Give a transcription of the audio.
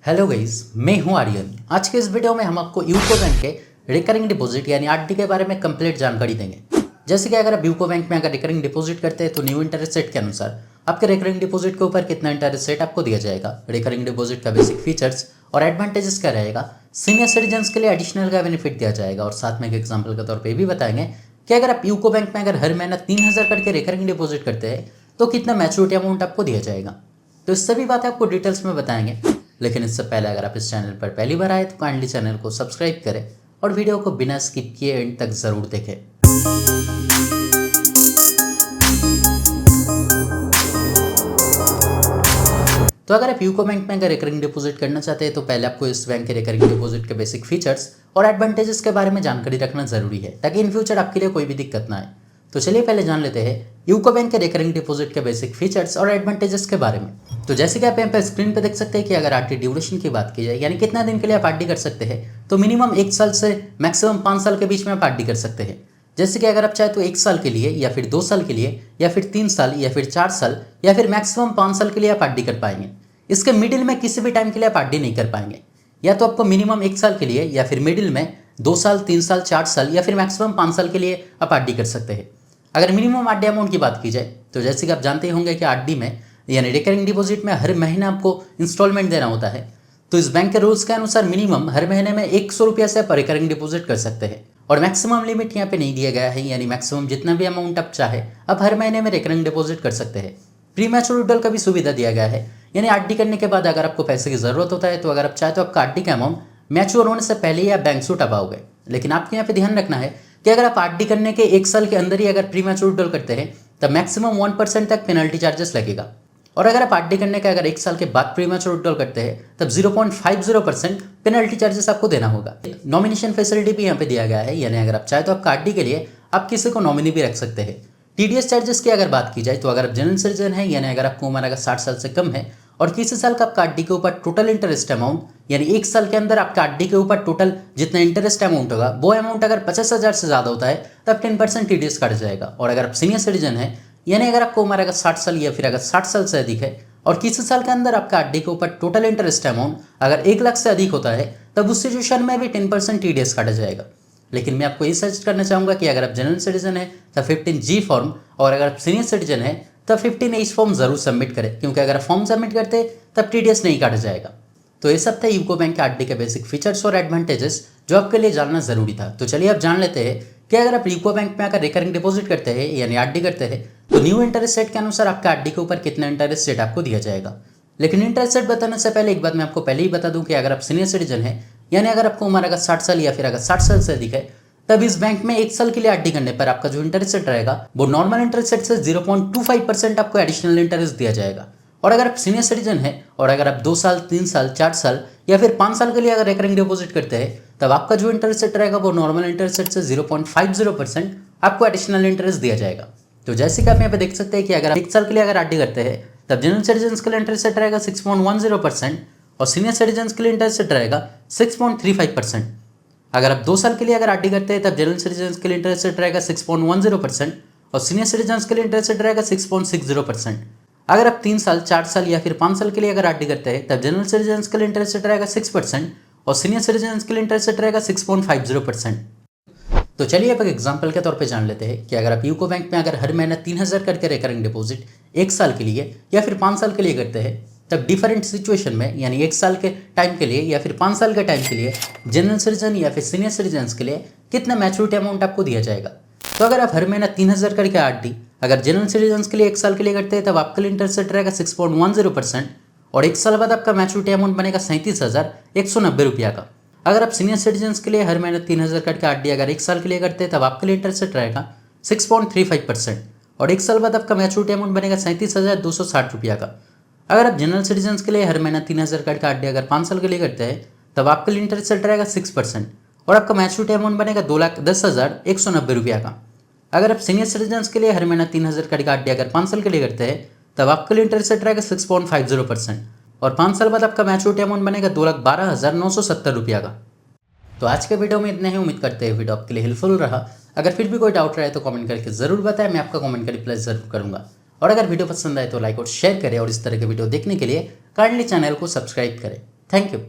Hello guys, मैं हूं आर्यन। आज के इस वीडियो में हम आपको यूको बैंक के रिकरिंग डिपॉजिट यानी आरडी के बारे में कंप्लीट जानकारी देंगे। जैसे कि अगर आप यूको बैंक में अगर रिकरिंग डिपॉजिट करते हैं तो न्यू इंटरेस्ट रेट के अनुसार आपके रिकरिंग डिपॉजिट के ऊपर कितना इंटरेस्ट रेट आपको दिया जाएगा, रिकरिंग डिपॉजिट का बेसिक फीचर्स और एडवांटेजेस क्या रहेगा, सीनियर सिटीजन्स के लिए एडिशनल का बेनिफिट दिया जाएगा और साथ में एक एग्जाम्पल के तौर पर भी बताएंगे कि अगर आप यूको बैंक में अगर हर महीना 3000 करके रिकरिंग डिपॉजिट करते हैं तो कितना मैच्योरिटी अमाउंट आपको दिया जाएगा। तो इस सभी बातें आपको डिटेल्स में बताएंगे, लेकिन इससे पहले अगर आप इस चैनल पर पहली बार आए तो काइंडली चैनल को सब्सक्राइब करें और वीडियो को बिना स्किप किए एंड तक ज़रूर देखें। तो अगर आप यूको बैंक में अगर रिकरिंग डिपॉजिट करना चाहते हैं तो पहले आपको इस बैंक के रिकरिंग डिपॉजिट के बेसिक फीचर्स और एडवांटेजेस के बारे में जानकारी रखना जरूरी है ताकि इन फ्यूचर आपके लिए कोई भी दिक्कत ना आए। तो चलिए पहले जान लेते हैं यूको बैंक के रिकरिंग डिपॉजिट के बेसिक फीचर्स और एडवांटेजेस के बारे में। तो जैसे कि आप यहाँ पे स्क्रीन पे देख सकते हैं कि अगर आरडी ड्यूरेशन की बात की जाए यानी कितना दिन के लिए आप आरडी कर सकते हैं तो मिनिमम 1 साल से मैक्सिमम 5 साल के बीच में आप आरडी कर सकते हैं। जैसे कि अगर आप चाहे तो 1 साल के लिए या फिर 2 साल के लिए या फिर 3 साल या फिर 4 साल या फिर मैक्सिमम 5 साल के लिए आप आरडी कर पाएंगे। इसके मिडिल में किसी भी टाइम के लिए आप आरडी नहीं कर पाएंगे। या तो आपको मिनिमम 1 साल के लिए या फिर मिडिल में 2 साल 3 साल 4 साल या फिर मैक्सिमम 5 साल के लिए आप आरडी कर सकते हैं। अगर मिनिमम आरडी अमाउंट की बात की जाए तो जैसे कि आप जानते होंगे कि आरडी में यानी रिकरिंग डिपॉजिट में हर महीने आपको इंस्टॉलमेंट देना होता है। तो इस बैंक के रूल्स के अनुसार मिनिमम हर महीने में 100 रुपया से आप रिकरिंग डिपॉजिट कर सकते हैं और मैक्सिमम लिमिट यहाँ पे नहीं दिया गया है, यानी मैक्सिमम जितना भी अमाउंट आप चाहे आप हर महीने में रिकरिंग डिपॉजिट कर सकते हैं। प्री मैच्योर विड्रॉल का भी सुविधा दिया गया है, यानी आरडी करने के बाद अगर आपको पैसे की जरूरत होता है तो अगर आप चाहे तो आपका आरडी का अमाउंट मैच्योर होने से पहले ही आप बैंक से उठा पाओगे। लेकिन आपको यहाँ पे ध्यान रखना है कि अगर आप आरडी करने के 1 साल के अंदर ही अगर प्री मैच्योर विड्रॉल करते हैं तब मैक्सिमम 1% तक पेनल्टी चार्जेस लगेगा और अगर आप आरडी करने के अगर 1 साल के बाद प्री मैच्योर विड्रॉल करते हैं तब 0.50% पेनल्टी चार्जेस आपको देना होगा। नॉमिनेशन फैसिलिटी भी यहाँ पे दिया गया है, यानी अगर आप चाहे तो आपका आरडी के लिए आप किसी को नॉमिनी भी रख सकते हैं। टीडीएस चार्जेस की अगर बात की जाए तो अगर आप जनरल सिटीजन है यानी अगर आपको उम्र अगर 60 साल से कम है और किसी साल का आपका आरडी के ऊपर टोटल इंटरेस्ट अमाउंट यानी 1 साल के अंदर आपका आरडी के ऊपर टोटल जितना इंटरेस्ट अमाउंट होगा वो अमाउंट अगर 50,000 से ज़्यादा होता है तब 10% टीडीएस काट जाएगा। और अगर आप सीनियर सिटीजन है यानी अगर आपको उम्र अगर 60 साल या फिर अगर 60 साल से अधिक है और किसी साल के अंदर आपका आरडी के ऊपर टोटल इंटरेस्ट अमाउंट अगर 1 लाख से अधिक होता है तब उस सिचुएशन में भी 10% टीडीएस काटा जाएगा। लेकिन मैं आपको ये सजेस्ट करना चाहूँगा कि अगर आप जनरल सिटीजन है तब 15G फॉर्म और अगर आप सीनियर सिटीजन है तब 15H फॉर्म जरूर सबमिट करें, क्योंकि अगर आप फॉर्म सबमिट करते तब टीडीएस नहीं काटा जाएगा। तो ये सब थे यूको बैंक के आरडी के बेसिक फीचर्स और एडवांटेजेस जो आपके लिए जानना जरूरी था। तो चलिए अब जान लेते हैं कि अगर आप यूको बैंक में अगर रिकरिंग डिपॉजिट करते हैं यानी आरडी करते हैं तो न्यू इंटरेस्ट रेट के अनुसार आपका आरडी के ऊपर कितना इंटरेस्ट रेट आपको दिया जाएगा। लेकिन इंटरेस्ट रेट बताने से पहले एक बात मैं आपको पहले ही बता दूं कि अगर आप सीनियर सिटीजन है यानी अगर आपको उम्र अगर 60 साल या फिर अगर 60 साल से अधिक है तब इस बैंक में 1 साल के लिए आरडी करने पर आपका जो इंटरेस्ट रेट रहेगा वो नॉर्मल इंटरेस्ट रेट से 0.25% आपको एडिशनल इंटरेस्ट दिया जाएगा। और अगर आप सीनियर सिटीजन है और अगर आप 2 साल 3 साल 4 साल या फिर 5 साल के लिए अगर रिकरिंग डिपॉजिट करते हैं तब आपका जो इंटरेस्ट रेट रहेगा वो नॉर्मल इंटरेस्ट रेट से 0.50% आपको एडिशनल इंटरेस्ट दिया जाएगा। तो जैसे कि आप यहाँ पे देख सकते हैं कि अगर आप 1 साल के लिए अगर आरडी करते हैं तब जनरल सिटीजन के लिए इंटरेस्ट रेट रहेगा 6.10% और सीनियर सिटीजन के लिए इंटरेस्ट रेट रहेगा 6.35%। अगर आप 2 साल के लिए अगर आरडी करते हैं तब जनरल सिटीजन के लिए इंटरेस्ट रेट रहेगा 6.10% और सीनियर सिटीजन के लिए इंटरेस्ट रेट रहेगा 6.60%। अगर आप 3 साल 4 साल या फिर 5 साल के लिए अगर आरडी करते हैं तब जनरल सिटीजन के लिए इंटरेस्ट रेट रहेगा 6% और सीनियर सिटीजन के लिए इंटरेस्ट रेट रहेगा 6.50%। तो चलिए अब एक एग्जांपल के तौर पे जान लेते हैं कि अगर आप यूको बैंक में अगर हर महीना 3000 करके रिकरिंग डिपॉजिट 1 साल के लिए या फिर 5 साल के लिए करते हैं तब डिफरेंट सिचुएशन में यानी 1 साल के टाइम के लिए या फिर 5 साल के टाइम के लिए जनरल सिटीजन या फिर सीनियर सिटीजन के लिए कितना मैच्योरिटी अमाउंट आपको दिया जाएगा। तो अगर आप हर महीना 3000 करके आरडी अगर जनरल सिटीजन के लिए 1 साल के लिए करते हैं तब आपके लिए इंटरेस्ट रेट रहेगा 6.10% और 1 साल बाद आपका मैच्योरिटी अमाउंट बनेगा 37,190 रुपया का। अगर आप सीनियर सिटीजन के लिए हर महीने 3000 करके आरडी अगर 1 साल के लिए करते हैं तब आपके लिए इंटरेस्ट रेट रहेगा 6.35% और 1 साल बाद आपका मैच्योरिटी अमाउंट बनेगा 37,260 रुपया का। अगर आप जनरल सिटीजन के लिए हर महीना 3000 करके आरडी अगर 5 साल के लिए करते हैं तब आपके लिए इंटरेस्ट रेट रहेगा 6% और आपका मैच्योरिटी अमाउंट बनेगा 2,10,190 रुपया का। अगर आप सीनियर सिटीजन के लिए हर महीना 3000 करके आरडी अगर 5 साल के लिए करते हैं तब आपके लिए इंटरेस्ट रेट रहेगा 6.50% और 5 साल बाद आपका मैच्योरिटी अमाउंट बनेगा 2,12,970 रुपया का। तो आज के वीडियो में इतने ही, उम्मीद करते हैं वीडियो आपके लिए हेल्पफुल रहा। अगर फिर भी कोई डाउट रहे तो कमेंट करके जरूर बताएं, मैं आपका कमेंट का रिप्लाई जरूर करूंगा। और अगर वीडियो पसंद आए तो लाइक और शेयर करें और इस तरह के वीडियो देखने के लिए काइंडली चैनल को सब्सक्राइब करें। Thank you.